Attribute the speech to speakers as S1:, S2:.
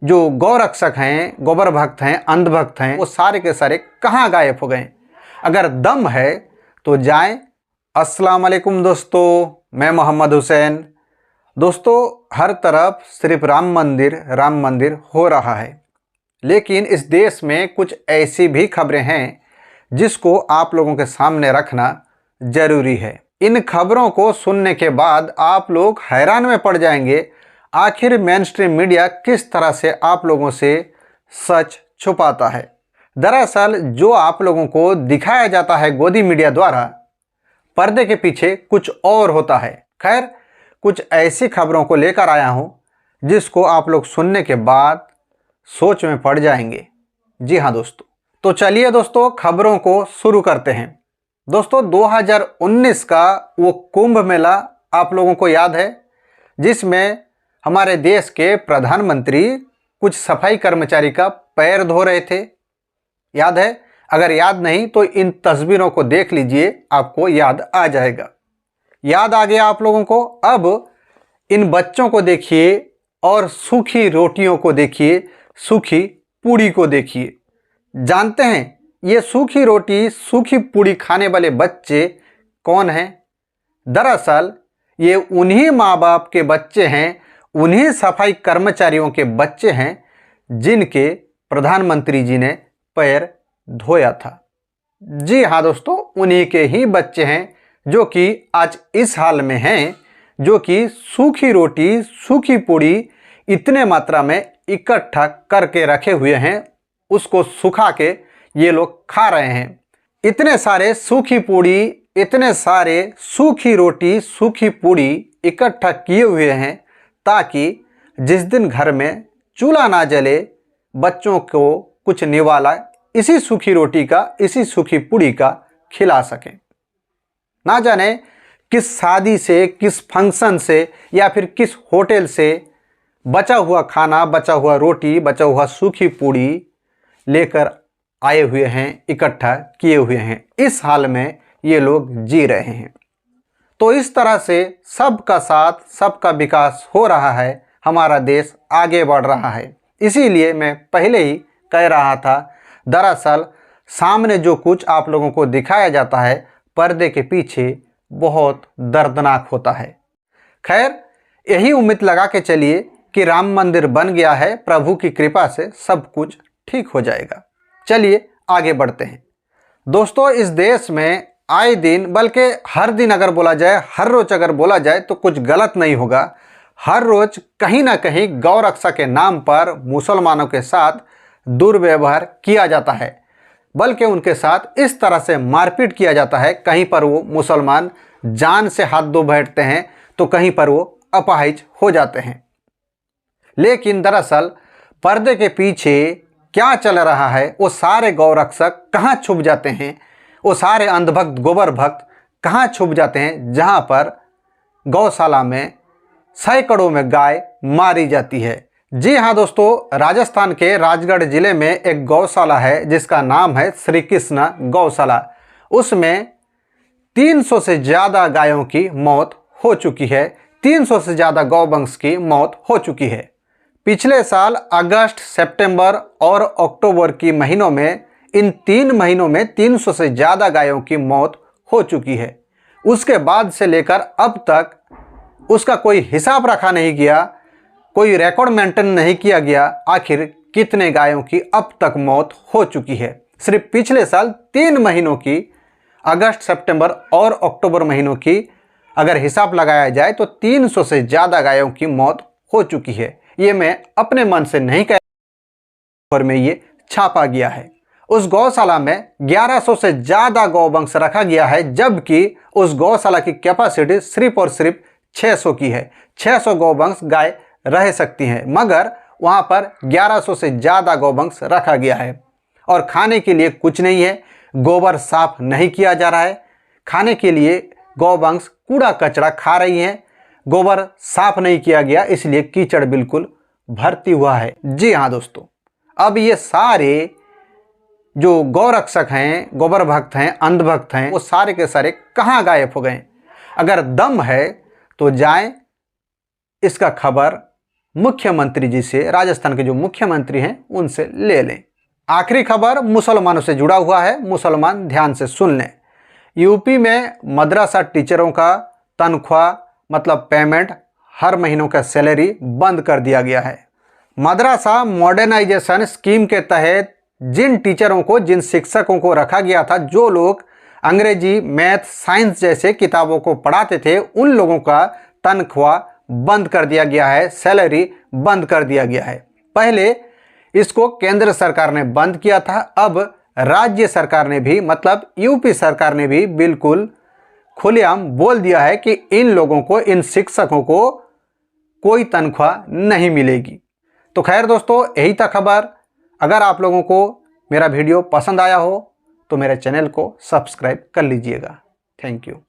S1: जो गौरक्षक हैं, गोबर भक्त हैं, अंधभक्त हैं, वो सारे के सारे कहाँ गायब हो गए। अगर दम है तो जाएं। अस्सलाम वालेकुम दोस्तों, मैं मोहम्मद हुसैन। दोस्तों, हर तरफ सिर्फ राम मंदिर हो रहा है, लेकिन इस देश में कुछ ऐसी भी खबरें हैं जिसको आप लोगों के सामने रखना ज़रूरी है। इन खबरों को सुनने के बाद आप लोग हैरान में पड़ जाएंगे, आखिर मेन स्ट्रीम मीडिया किस तरह से आप लोगों से सच छुपाता है। दरअसल जो आप लोगों को दिखाया जाता है गोदी मीडिया द्वारा, पर्दे के पीछे कुछ और होता है। खैर, कुछ ऐसी खबरों को लेकर आया हूं जिसको आप लोग सुनने के बाद सोच में पड़ जाएंगे। जी हाँ दोस्तों, तो चलिए दोस्तों खबरों को शुरू करते हैं। दोस्तों, 2019 का वो कुंभ मेला आप लोगों को याद है, जिसमें हमारे देश के प्रधानमंत्री कुछ सफाई कर्मचारी का पैर धो रहे थे। याद है? अगर याद नहीं तो इन तस्वीरों को देख लीजिए, आपको याद आ जाएगा। याद आ गया आप लोगों को? अब इन बच्चों को देखिए और सूखी रोटियों को देखिए, सूखी पूड़ी को देखिए। जानते हैं ये सूखी रोटी, सूखी पूड़ी खाने वाले बच्चे कौन हैं? दरअसल ये उन्हीं माँ बाप के बच्चे हैं, उन्हीं सफाई कर्मचारियों के बच्चे हैं जिनके प्रधानमंत्री जी ने पैर धोया था। जी हाँ दोस्तों, उन्हीं के ही बच्चे हैं जो कि आज इस हाल में हैं, जो कि सूखी रोटी, सूखी पूड़ी इतने मात्रा में इकट्ठा करके रखे हुए हैं, उसको सुखा के ये लोग खा रहे हैं। इतने सारे सूखी पूड़ी, इतने सारे सूखी रोटी, सूखी पूड़ी इकट्ठा किए हुए हैं ताकि जिस दिन घर में चूल्हा ना जले, बच्चों को कुछ निवाला इसी सूखी रोटी का, इसी सूखी पूड़ी का खिला सकें। ना जाने किस शादी से, किस फंक्शन से या फिर किस होटल से बचा हुआ खाना, बचा हुआ रोटी, बचा हुआ सूखी पूड़ी लेकर आए हुए हैं, इकट्ठा किए हुए हैं। इस हाल में ये लोग जी रहे हैं। तो इस तरह से सबका साथ, सबका विकास हो रहा है, हमारा देश आगे बढ़ रहा है। इसीलिए मैं पहले ही कह रहा था, दरअसल सामने जो कुछ आप लोगों को दिखाया जाता है, पर्दे के पीछे बहुत दर्दनाक होता है। खैर, यही उम्मीद लगा के चलिए कि राम मंदिर बन गया है, प्रभु की कृपा से सब कुछ ठीक हो जाएगा। चलिए आगे बढ़ते हैं। दोस्तों, इस देश में आए दिन, बल्कि हर दिन अगर बोला जाए, हर रोज अगर बोला जाए तो कुछ गलत नहीं होगा, हर रोज कहीं ना कहीं गौरक्षा के नाम पर मुसलमानों के साथ दुर्व्यवहार किया जाता है, बल्कि उनके साथ इस तरह से मारपीट किया जाता है। कहीं पर वो मुसलमान जान से हाथ धो बैठते हैं तो कहीं पर वो अपाहिज हो जाते हैं। लेकिन दरअसल पर्दे के पीछे क्या चल रहा है, वो सारे गौरक्षक कहाँ छुप जाते हैं, वो सारे अंधभक्त, गोबर भक्त कहाँ छुप जाते हैं जहाँ पर गौशाला में सैकड़ों में गाय मारी जाती है। जी हाँ दोस्तों, राजस्थान के राजगढ़ जिले में एक गौशाला है जिसका नाम है श्री कृष्ण गौशाला। उसमें 300 से ज़्यादा गायों की मौत हो चुकी है, 300 से ज़्यादा गौवंश की मौत हो चुकी है। पिछले साल अगस्त, सितंबर और अक्टूबर की महीनों में, इन 3 महीनों में 300 से ज़्यादा गायों की मौत हो चुकी है। उसके बाद से लेकर अब तक उसका कोई हिसाब रखा नहीं गया, कोई रिकॉर्ड मेंटेन नहीं किया गया, आखिर कितने गायों की अब तक मौत हो चुकी है। सिर्फ पिछले साल 3 महीनों की, अगस्त, सितंबर और अक्टूबर महीनों की अगर हिसाब लगाया जाए तो 300 से ज़्यादा गायों की मौत हो चुकी है। ये मैं अपने मन से नहीं कह, और में ये छापा गया है। उस गौशाला में 1100 से ज़्यादा गौवंश रखा गया है, जबकि उस गौशाला की कैपेसिटी सिर्फ और सिर्फ 600 की है। 600 गौवंश गाय रह सकती हैं, मगर वहाँ पर 1100 से ज़्यादा गौवंश रखा गया है। और खाने के लिए कुछ नहीं है, गोबर साफ नहीं किया जा रहा है। खाने के लिए गौवंश कूड़ा कचरा खा रही हैं, गोबर साफ नहीं किया गया, इसलिए कीचड़ बिल्कुल भर्ती हुआ है। जी हाँ दोस्तों, अब ये सारे जो गौरक्षक हैं, गोबर भक्त हैं, अंधभक्त हैं, वो सारे के सारे कहाँ गायब हो गए। अगर दम है तो जाएं, इसका खबर मुख्यमंत्री जी से, राजस्थान के जो मुख्यमंत्री हैं उनसे ले लें। आखिरी खबर मुसलमानों से जुड़ा हुआ है, मुसलमान ध्यान से सुन लें। यूपी में मदरसा टीचरों का तनख्वाह मतलब पेमेंट, हर महीनों का सैलरी बंद कर दिया गया है। मदरसा मॉडर्नाइजेशन स्कीम के तहत जिन टीचरों को, जिन शिक्षकों को रखा गया था, जो लोग अंग्रेजी, मैथ, साइंस जैसे किताबों को पढ़ाते थे, उन लोगों का तनख्वाह बंद कर दिया गया है, सैलरी बंद कर दिया गया है। पहले इसको केंद्र सरकार ने बंद किया था, अब राज्य सरकार ने भी मतलब यूपी सरकार ने भी बिल्कुल खुलेआम बोल दिया है कि इन लोगों को, इन शिक्षकों को कोई तनख्वाह नहीं मिलेगी। तो खैर दोस्तों, यही था खबर। अगर आप लोगों को मेरा वीडियो पसंद आया हो तो मेरे चैनल को सब्सक्राइब कर लीजिएगा। Thank you.